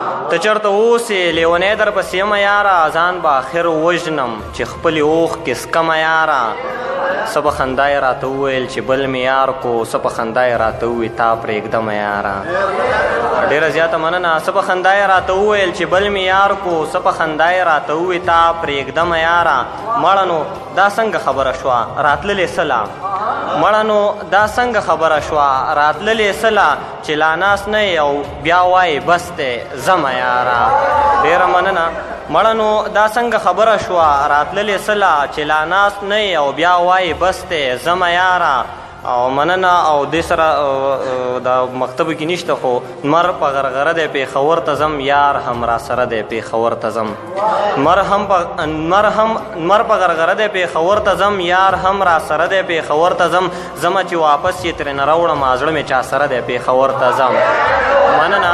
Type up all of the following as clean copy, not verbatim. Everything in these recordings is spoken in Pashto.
ته چېرته اوسې لیونی در پسې یمه یاره ځان به آخر وژنم چې خپلې اوښکې څکمه یاره څه به خندا یې راته وویل چې بل مې یار کو څه په خندا یې راته وویل تا پرېږدمه یاره ډېره زیاته مننه څه په خندا یې راته وویل چې بل مې یار کو څه په خندا یې راته وویل تا پرېږدمه یاره مړه نو دا څنګه خبره شوه راتللې سله مړه نو دا څنګه خبره شوه راتللې سله چې لا ناست نه یې او بیا وایې بس دی ځمه یاره ډېره مننه مړه نو دا څنګه خبره شوه راتللې سله چې لا ناست نه یې او بیا وایې بس دی ځمه یاره او مننه او دې سره دا مکتبو کې نشته خو لمر په غرغره دی پېښور ته ځم یار هم را سره دی پېښور ته ځم لمر په غرغره دی پېښور ته ځم یار هم را سره دی پېښور ته ځم ځمه چې واپس یې ترې نه راوړم زړه مې چا سره دی پېښور ته ځم مننه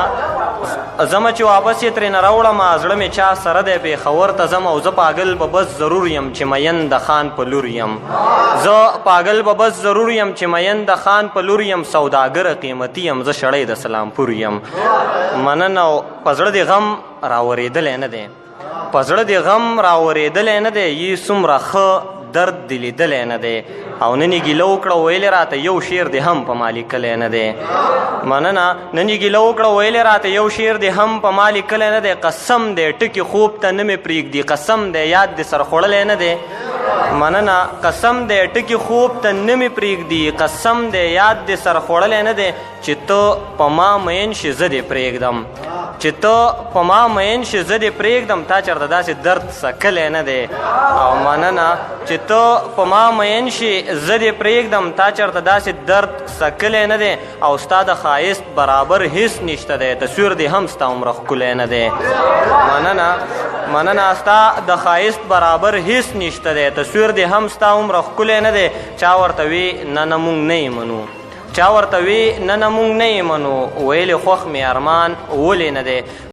زما چې واپس یې ترې نه راوړم زړه مې چا سره دی پېښور ته ځم او زه پاگل به بس ضرور یم چې مین د خان په لور یم زه پاگل به بس ضرور یم چې مین د خان په لور یم سوداګره قیمتي یم زه شړی د سلامپور یم مننه او په زړه دې غم راورېدلی نه دی په زړه دې غم راورېدلی نه دی یې څومره ښه درد دې لیدلی نه دی او نن یې ګیله وکړه ویلې راته یو شعر دې هم په ما لیکلی نه دی مننه نن یې ګیله وکړه ویلې راته یو شعر دې هم په ما لیکلی نه دی قسم دی ټکي خوب ته نه مې پرېږدي قسم دی یاد دې سر خوړلی نه دی مننه قسم دی ټکي خوب ته نه مې پرېږدي قسم دی یاد دې سر خوړلی نه دی چې ته په ما مین شي زه دې پرېږدم چې ته په ما مین شي زه دې پرېږدم تا چېرته داسې درد څکلی نه دی او مننه چې ته په ما مین شي زه دې پرېږدم تا چېرته داسې درد څکلی نه دی او ستا د ښایست برابر هېڅ نشته دی تصویر دې هم ستا عمره ښکلی نه دی مننه ستا د ښایست برابر هېڅ نشته دی تصویر دې هم ستا عمره ښکلی نه دی چا ورته وي نه نه موږ نه یې منو چا ورته وي نه نه موږ نه یې منو ویلې خوښ مې ارمان ولې نه دی